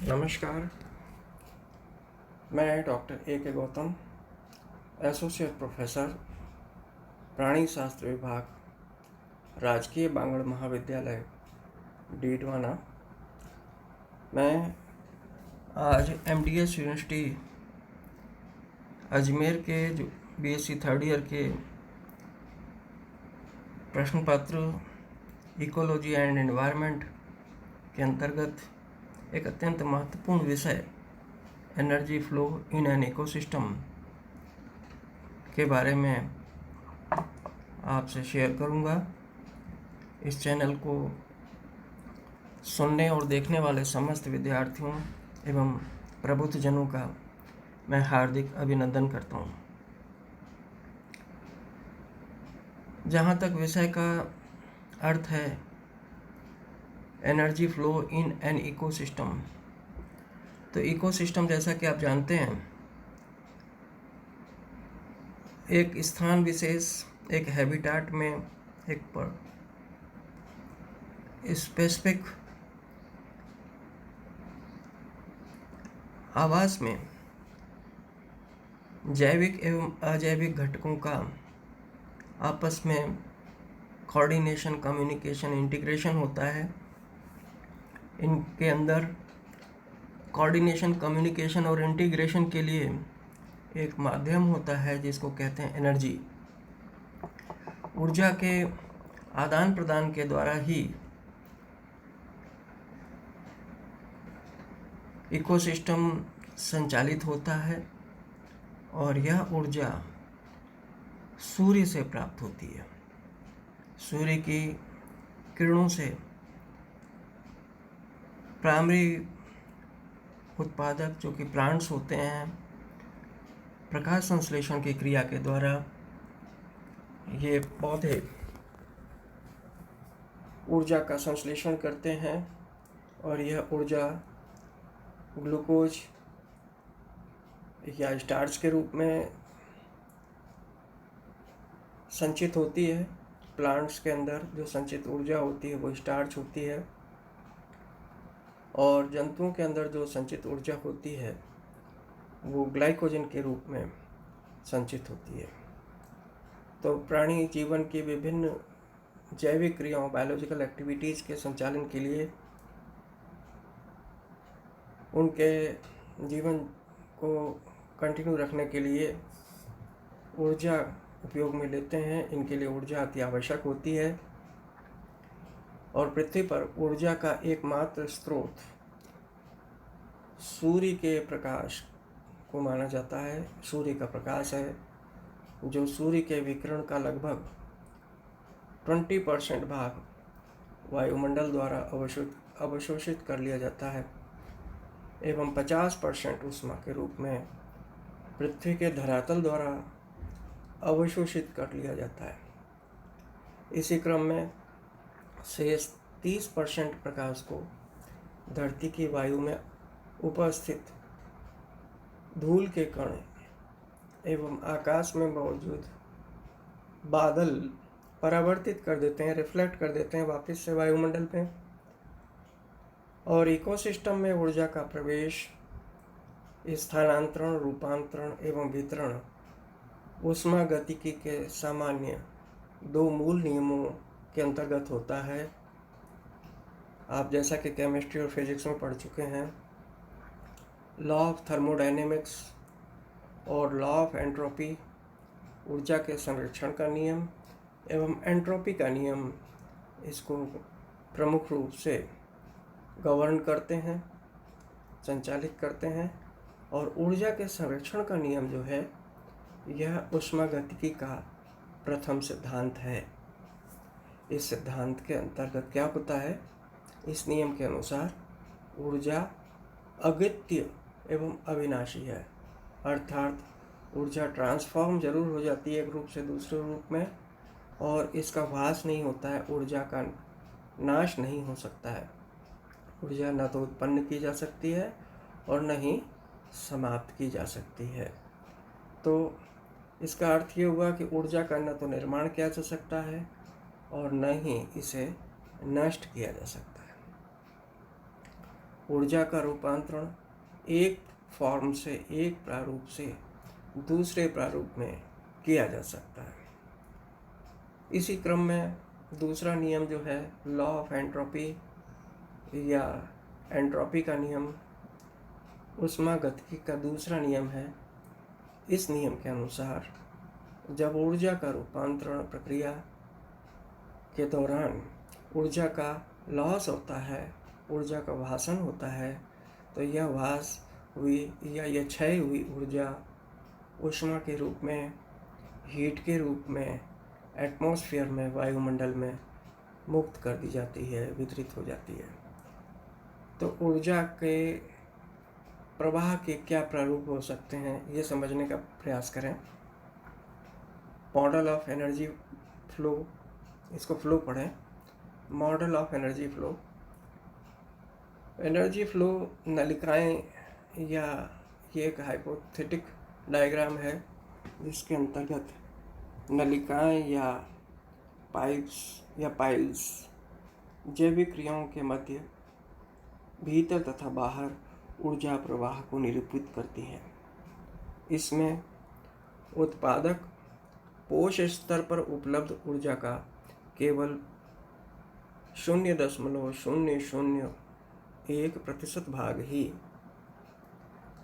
नमस्कार। मैं doctor A के गौतम, एसोसिएट प्रोफेसर, प्राणी शास्त्र विभाग, राजकीय बांगड़ महाविद्यालय, डीडवाना। मैं आज एमडीएस यूनिवर्सिटी अजमेर के जो बीएससी थर्ड ईयर के प्रश्न पत्र इकोलॉजी एंड एनवायरनमेंट के अंतर्गत एक अत्यंत महत्वपूर्ण विषय energy flow in an ecosystem के बारे में आपसे शेयर करूंगा। इस चैनल को सुनने और देखने वाले समस्त विद्यार्थियों एवं प्रबुद्धजनों का मैं हार्दिक अभिनंदन करता हूं। जहां तक विषय का अर्थ है energy flow in an ecosystem, तो इकोसिस्टम जैसा कि आप जानते हैं एक स्थान विशेष, एक हैबिटाट में, एक पर स्पेसिफिक आवास में जैविक एवं अजैविक घटकों का आपस में कोऑर्डिनेशन, कम्युनिकेशन, इंटीग्रेशन होता है। इनके अंदर कोऑर्डिनेशन, कम्युनिकेशन और इंटीग्रेशन के लिए एक माध्यम होता है जिसको कहते हैं एनर्जी। ऊर्जा के आदान प्रदान के द्वारा ही इकोसिस्टम संचालित होता है और यह ऊर्जा सूर्य से प्राप्त होती है। सूर्य की किरणों से प्राइमरी उत्पादक जो कि प्लांट्स होते हैं, प्रकाश संश्लेषण की क्रिया के द्वारा ये पौधे ऊर्जा का संश्लेषण करते हैं और यह ऊर्जा ग्लूकोज या स्टार्च के रूप में संचित होती है। प्लांट्स के अंदर जो संचित ऊर्जा होती है वो स्टार्च होती है और जंतुओं के अंदर जो संचित ऊर्जा होती है वो ग्लाइकोजन के रूप में संचित होती है। तो प्राणी जीवन की विभिन्न जैविक क्रियाओं, बायोलॉजिकल एक्टिविटीज़ के संचालन के लिए, उनके जीवन को कंटिन्यू रखने के लिए ऊर्जा उपयोग में लेते हैं। इनके लिए ऊर्जा अति आवश्यक होती है और पृथ्वी पर ऊर्जा का एकमात्र स्रोत सूर्य के प्रकाश को माना जाता है। सूर्य का प्रकाश है जो सूर्य के विकिरण का लगभग 20% भाग वायुमंडल द्वारा अवशोषित कर लिया जाता है एवं 50% ऊष्मा के रूप में पृथ्वी के धरातल द्वारा अवशोषित कर लिया जाता है। इसी क्रम में शेष 30% प्रकाश को धरती की वायु में उपस्थित धूल के कण एवं आकाश में मौजूद बादल परावर्तित कर देते हैं, रिफ्लेक्ट कर देते हैं वापस से वायुमंडल में। और इकोसिस्टम में ऊर्जा का प्रवेश, स्थानांतरण, रूपांतरण एवं वितरण ऊष्मा गतिकी के सामान्य 2 मूल नियमों के अंतर्गत होता है। आप जैसा कि केमिस्ट्री और फिजिक्स में पढ़ चुके हैं, लॉ ऑफ थर्मोडायनेमिक्स और लॉ ऑफ एंट्रोपी, ऊर्जा के संरक्षण का नियम एवं एंट्रोपी का नियम इसको प्रमुख रूप से गवर्न करते हैं, संचालित करते हैं। और ऊर्जा के संरक्षण का नियम जो है यह ऊष्मागतिकी का प्रथम सिद्धांत है। इस सिद्धांत के अंतर्गत क्या होता है, इस नियम के अनुसार ऊर्जा अद्वितीय एवं अविनाशी है, अर्थात ऊर्जा ट्रांसफॉर्म जरूर हो जाती है एक रूप से दूसरे रूप में और इसका ह्रास नहीं होता है, ऊर्जा का नाश नहीं हो सकता है। ऊर्जा न तो उत्पन्न की जा सकती है और न ही समाप्त की जा सकती है। तो इसका अर्थ ये हुआ कि ऊर्जा का न तो निर्माण किया जा सकता है और न ही इसे नष्ट किया जा सकता है। ऊर्जा का रूपांतरण एक फॉर्म से, एक प्रारूप से दूसरे प्रारूप में किया जा सकता है। इसी क्रम में दूसरा नियम जो है लॉ ऑफ एंट्रोपी या एंट्रोपी का नियम, ऊष्मागतिकी का दूसरा नियम है। इस नियम के अनुसार जब ऊर्जा का रूपांतरण प्रक्रिया के दौरान ऊर्जा का लॉस होता है, ऊर्जा का भाषण होता है, तो यह भाष हुई या यह क्षय हुई ऊर्जा ऊष्मा के रूप में, हीट के रूप में एटमॉस्फेयर में, वायुमंडल में मुक्त कर दी जाती है, वितरित हो जाती है। तो ऊर्जा के प्रवाह के क्या प्रारूप हो सकते हैं, ये समझने का प्रयास करें। मॉडल ऑफ एनर्जी फ्लो, इसको फ्लो पढ़ें। Model of energy flow. Energy flow नलिकाएं या ये एक हाइपोथेटिक डायग्राम है जिसके अंतर्गत नलिकाएं या पाइप्स या पाइल्स जैविक क्रियाओं के मध्य, भीतर तथा बाहर ऊर्जा प्रवाह को निरूपित करती हैं। इसमें उत्पादक पोष स्तर पर उपलब्ध ऊर्जा का केवल 0.001% भाग ही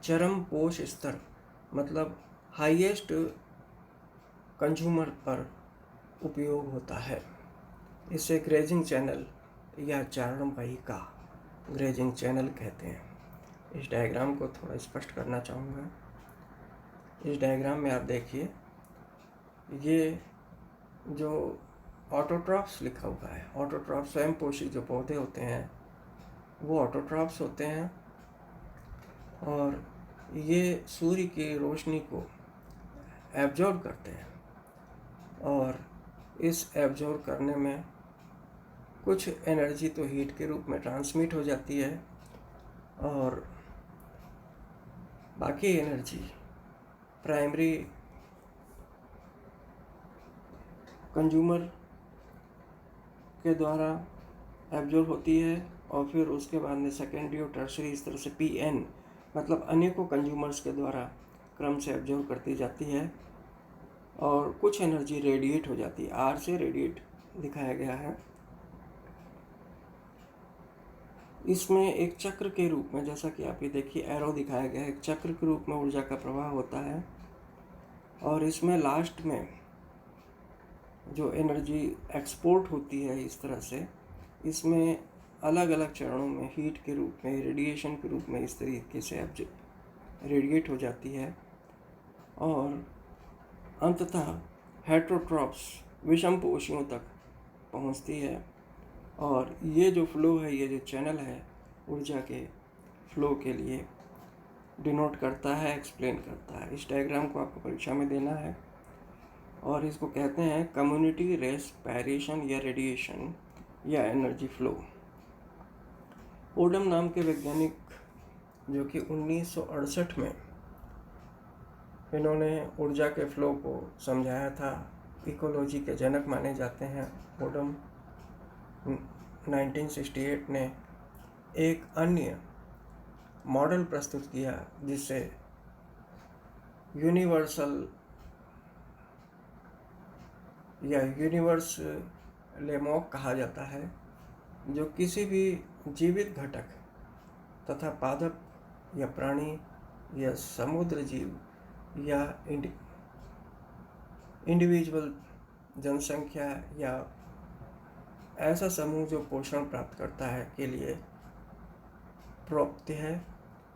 चरम पोष स्तर मतलब हाईएस्ट कंज्यूमर पर उपयोग होता है। इसे ग्रेजिंग चैनल या चारणवाहिका ग्रेजिंग चैनल कहते हैं। इस डायग्राम को थोड़ा स्पष्ट करना चाहूँगा। इस डायग्राम में आप देखिए, ये जो ऑटोट्रॉफ्स लिखा हुआ है, ऑटोट्रॉफ स्वयं पोषी जो पौधे होते हैं वो ऑटोट्रॉफ्स होते हैं, और ये सूर्य की रोशनी को एब्जॉर्ब करते हैं, और इस एब्जॉर्ब करने में कुछ एनर्जी तो हीट के रूप में ट्रांसमिट हो जाती है, और बाकी एनर्जी प्राइमरी कंज्यूमर के द्वारा एब्जॉर्ब होती है, और फिर उसके बाद में सेकेंडरी और टर्शरी इस तरह से पीएन मतलब अनेकों कंज्यूमर्स के द्वारा क्रम से एब्जॉर्ब करती जाती है, और कुछ एनर्जी रेडिएट हो जाती है। आर से रेडिएट दिखाया गया है। इसमें एक चक्र के रूप में, जैसा कि आप ये देखिए एरो दिखाया गया है, एक चक्र के रूप में ऊर्जा का प्रवाह होता है, और इसमें लास्ट में जो एनर्जी एक्सपोर्ट होती है इस तरह से, इसमें अलग अलग चरणों में हीट के रूप में, रेडिएशन के रूप में इस तरीके से रेडिएट हो जाती है, और अंततः हेट्रोट्रॉप्स विषम पोषियों तक पहुंचती है। और ये जो फ्लो है, ये जो चैनल है ऊर्जा के फ्लो के लिए डिनोट करता है, एक्सप्लेन करता है। इस डायग्राम को आपको परीक्षा में देना है, और इसको कहते हैं कम्युनिटी रेस्पिरेशन या रेडिएशन या एनर्जी फ्लो। ओडम नाम के वैज्ञानिक जो कि 1968 में इन्होंने ऊर्जा के फ्लो को समझाया था, इकोलॉजी के जनक माने जाते हैं। ओडम 1968 ने एक अन्य मॉडल प्रस्तुत किया जिसे यूनिवर्सल या यूनिवर्स लेमॉक कहा जाता है, जो किसी भी जीवित घटक तथा पादप या प्राणी या समुद्र जीव या इंडिविजुअल जनसंख्या या ऐसा समूह जो पोषण प्राप्त करता है के लिए प्राप्त है।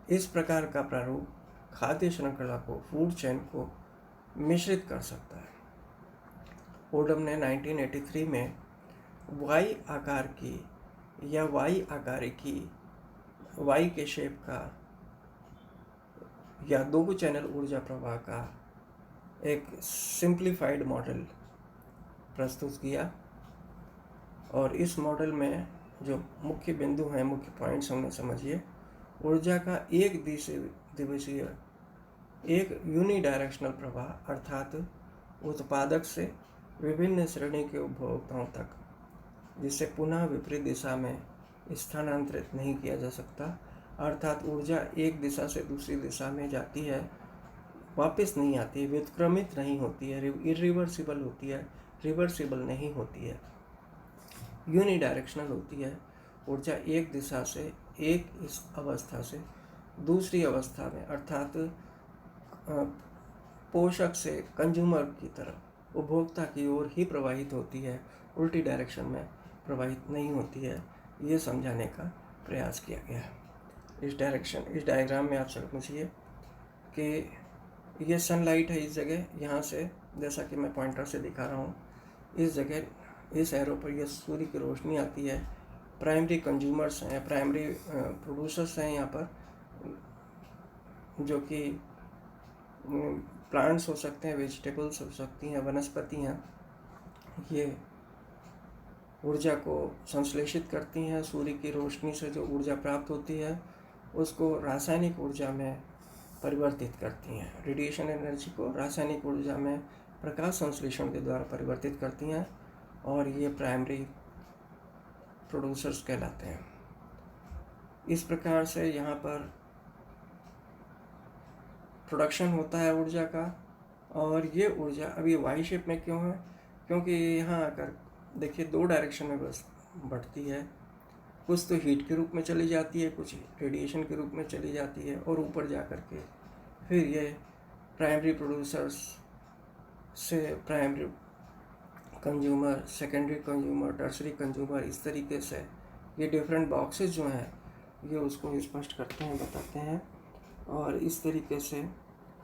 इस प्रकार का प्रारूप खाद्य श्रृंखला को, फूड चेन को मिश्रित कर सकता है। ओडम ने 1983 में वाई आकार की या वाई आकारी की, वाई के शेप का या दो चैनल ऊर्जा प्रवाह का एक सिंप्लीफाइड मॉडल प्रस्तुत किया, और इस मॉडल में जो मुख्य बिंदु हैं, मुख्य पॉइंट्स हमने समझिए। ऊर्जा का एक दिवसीय, एक यूनिडायरेक्शनल प्रवाह, अर्थात उत्पादक से विभिन्न श्रेणी के उपभोक्ताओं तक, जिसे पुनः विपरीत दिशा में स्थानांतरित नहीं किया जा सकता, अर्थात ऊर्जा एक दिशा से दूसरी दिशा में जाती है, वापस नहीं आती है, व्युत्क्रमित नहीं होती है, इरिवर्सिबल होती है, रिवर्सिबल नहीं होती है, यूनिडायरेक्शनल होती है। ऊर्जा एक दिशा से, एक इस अवस्था से दूसरी अवस्था में, अर्थात पोषक से कंज्यूमर की तरफ, उपभोक्ता की ओर ही प्रवाहित होती है, उल्टी डायरेक्शन में प्रवाहित नहीं होती है। ये समझाने का प्रयास किया गया है। इस डायग्राम में आप समझिए कि ये सनलाइट है इस जगह, यहाँ से जैसा कि मैं पॉइंटर से दिखा रहा हूँ, इस जगह इस एरो पर यह सूर्य की रोशनी आती है। प्राइमरी कंज्यूमर्स हैं, प्राइमरी प्रोड्यूसर्स हैं यहाँ पर, जो कि प्लांट्स हो सकते हैं, वेजिटेबल्स हो सकती हैं, वनस्पतियाँ। ये ऊर्जा को संश्लेषित करती हैं। सूर्य की रोशनी से जो ऊर्जा प्राप्त होती है उसको रासायनिक ऊर्जा में परिवर्तित करती हैं। रेडिएशन एनर्जी को रासायनिक ऊर्जा में प्रकाश संश्लेषण के द्वारा परिवर्तित करती हैं, और ये प्राइमरी प्रोड्यूसर्स कहलाते हैं। इस प्रकार से यहाँ पर प्रोडक्शन होता है ऊर्जा का। और ये ऊर्जा अभी वाई शेप में क्यों है? क्योंकि यहाँ आकर देखिए दो डायरेक्शन में बस बढ़ती है। कुछ तो हीट के रूप में चली जाती है, कुछ रेडिएशन के रूप में चली जाती है, और ऊपर जा कर के फिर ये प्राइमरी प्रोड्यूसर्स से primary consumer, secondary consumer, tertiary consumer, इस तरीके से ये डिफरेंट बॉक्सेस जो हैं ये उसको स्पष्ट करते हैं, बताते हैं। और इस तरीके से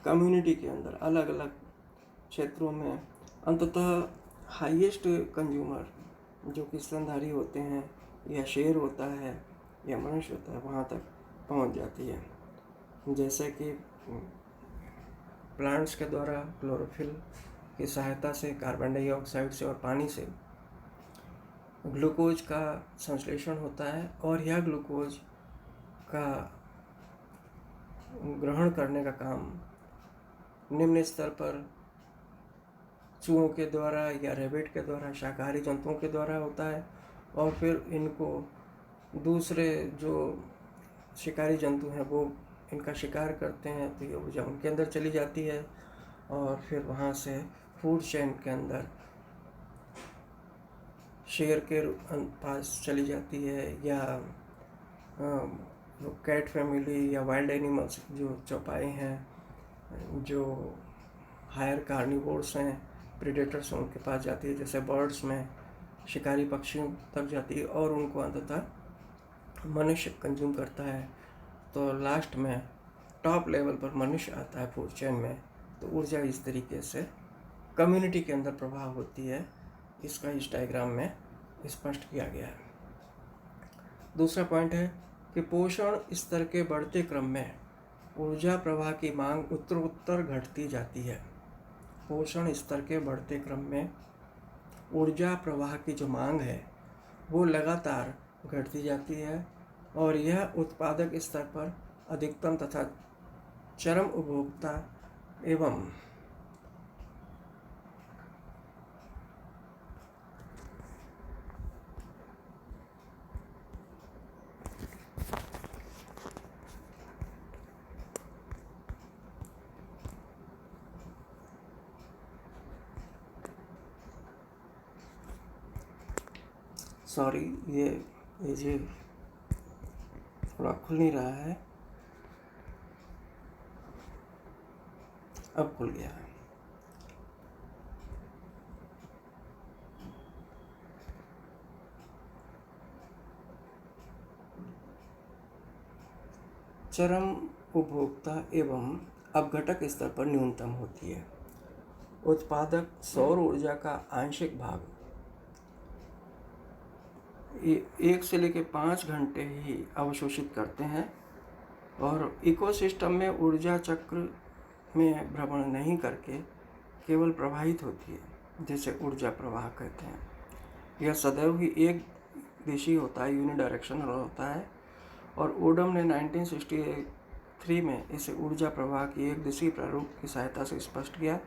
कम्युनिटी के अंदर अलग अलग क्षेत्रों में अंततः हाईएस्ट कंज्यूमर जो कि स्तनधारी होते हैं, या शेर होता है, या मनुष्य होता है, वहाँ तक पहुँच जाती है। जैसे कि प्लांट्स के द्वारा क्लोरोफिल की सहायता से कार्बन डाइऑक्साइड से और पानी से ग्लूकोज का संश्लेषण होता है, और यह ग्लूकोज का ग्रहण करने का काम निम्न स्तर पर चूहों के द्वारा या रेबिट के द्वारा, शाकाहारी जंतुओं के द्वारा होता है, और फिर इनको दूसरे जो शिकारी जंतु हैं वो इनका शिकार करते हैं, तो ये ऊर्जा उनके अंदर चली जाती है, और फिर वहाँ से फूड चेन के अंदर शेर के पास चली जाती है, या कैट फैमिली या वाइल्ड एनिमल्स जो चौपाए हैं, जो हायर कार्निवोर्स हैं, प्रेडेटर्स, उनके पास जाती है। जैसे बर्ड्स में शिकारी पक्षियों तक जाती है, और उनको अंततः मनुष्य कंज्यूम करता है। तो लास्ट में टॉप लेवल पर मनुष्य आता है फूड चेन में। तो ऊर्जा इस तरीके से कम्युनिटी के अंदर प्रभाव होती है। इसका इस डायग्राम में स्पष्ट किया गया है। दूसरा पॉइंट है कि पोषण स्तर के बढ़ते क्रम में ऊर्जा प्रवाह की मांग उत्तरोत्तर घटती जाती है। पोषण स्तर के बढ़ते क्रम में ऊर्जा प्रवाह की जो मांग है वो लगातार घटती जाती है, और यह उत्पादक स्तर पर अधिकतम तथा चरम उपभोक्ता एवं सॉरी ये थोड़ा खुल नहीं रहा है, अब खुल गया है। चरम उपभोक्ता एवं अपघटक स्तर पर न्यूनतम होती है। उत्पादक सौर ऊर्जा का आंशिक भाग 1 से लेकर 5 घंटे ही अवशोषित करते हैं, और इकोसिस्टम में ऊर्जा चक्र में भ्रमण नहीं करके केवल प्रवाहित होती है, जिसे ऊर्जा प्रवाह कहते हैं। यह सदैव ही एक दिशी होता है, यूनिडायरेक्शनल होता है, और ओडम ने 1963 में इसे ऊर्जा प्रवाह की एक दिशी प्रारूप की सहायता से स्पष्ट किया।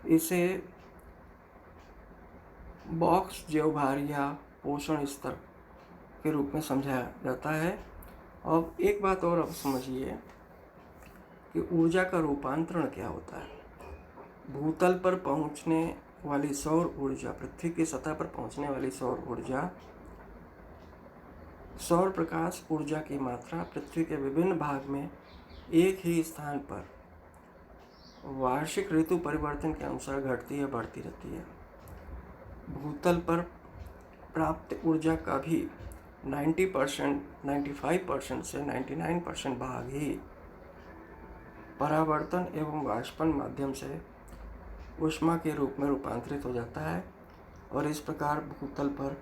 इसे बॉक्स ज्योभार या पोषण स्तर के रूप में समझा जाता है, अब एक बात और आप समझिए कि ऊर्जा का रूपांतरण क्या होता है। भूतल पर पहुंचने वाली सौर ऊर्जा, पृथ्वी की सतह पर पहुंचने वाली सौर ऊर्जा, सौर प्रकाश ऊर्जा की मात्रा पृथ्वी के विभिन्न भाग में एक ही स्थान पर वार्षिक ऋतु परिवर्तन के अनुसार घटती है, बढ़ती रहती है। भूतल पर प्राप्त ऊर्जा का भी 90%, 95% से 99% भाग ही परावर्तन एवं वाष्पन माध्यम से ऊष्मा के रूप में रूपांतरित हो जाता है और इस प्रकार भूतल पर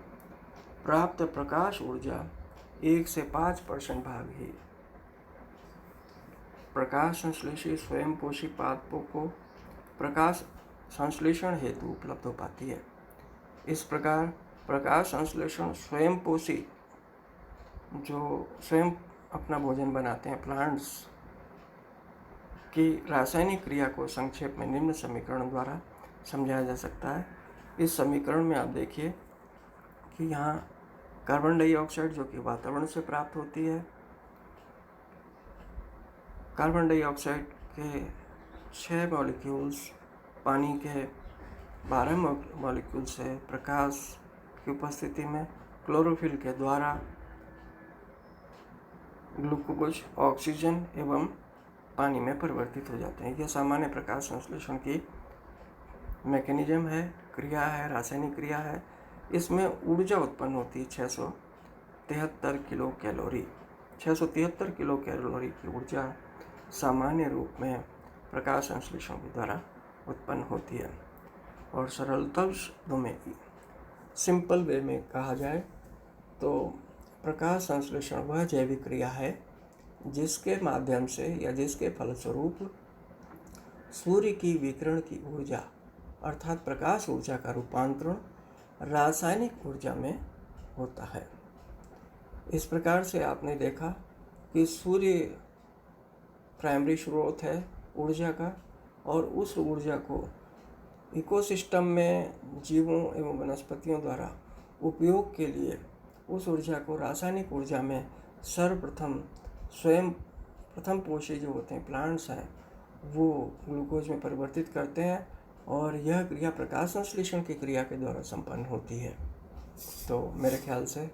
प्राप्त प्रकाश ऊर्जा 1 से 5% भाग ही प्रकाश संश्लेषी स्वयंपोषी पादपों को प्रकाश संश्लेषण हेतु उपलब्ध हो पाती है। इस प्रकार प्रकाश संश्लेषण स्वयंपोषी, जो स्वयं अपना भोजन बनाते हैं, प्लांट्स की रासायनिक क्रिया को संक्षेप में निम्न समीकरण द्वारा समझाया जा सकता है। इस समीकरण में आप देखिए कि यहाँ कार्बन डाइऑक्साइड जो कि वातावरण से प्राप्त होती है, कार्बन डाइऑक्साइड के 6 मॉलिक्यूल्स, पानी के 12 मॉलिक्यूल्स है, प्रकाश की उपस्थिति में क्लोरोफिल के द्वारा ग्लूकोज, ऑक्सीजन एवं पानी में परिवर्तित हो जाते हैं। यह सामान्य प्रकाश संश्लेषण की मैकेनिज्म है, क्रिया है, रासायनिक क्रिया है। इसमें ऊर्जा उत्पन्न होती है 673 किलो कैलोरी। 673 किलो कैलोरी की ऊर्जा सामान्य रूप में प्रकाश संश्लेषण के द्वारा उत्पन्न होती है। और सरलतम शब्दों में, सिंपल वे में कहा जाए तो प्रकाश संश्लेषण वह जैविक क्रिया है जिसके माध्यम से या जिसके फलस्वरूप सूर्य की विकिरण की ऊर्जा अर्थात प्रकाश ऊर्जा का रूपांतरण रासायनिक ऊर्जा में होता है। इस प्रकार से आपने देखा कि सूर्य प्राइमरी स्रोत है ऊर्जा का, और उस ऊर्जा को इकोसिस्टम में जीवों एवं वनस्पतियों द्वारा उपयोग के लिए उस ऊर्जा को रासायनिक ऊर्जा में सर्वप्रथम स्वयं प्रथम पोषी जो होते हैं, प्लांट्स हैं, वो ग्लूकोज में परिवर्तित करते हैं और यह क्रिया प्रकाश संश्लेषण की क्रिया के द्वारा संपन्न होती है। तो मेरे ख्याल से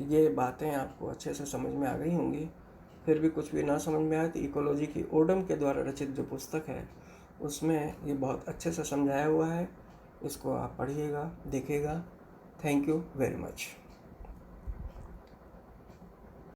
ये बातें आपको अच्छे से समझ में आ गई होंगी। फिर भी कुछ भी ना समझ में आए तो इकोलॉजी की ओडम के द्वारा रचित जो पुस्तक है उसमें ये बहुत अच्छे से समझाया हुआ है। इसको आप पढ़िएगा, देखिएगा। Thank you very much.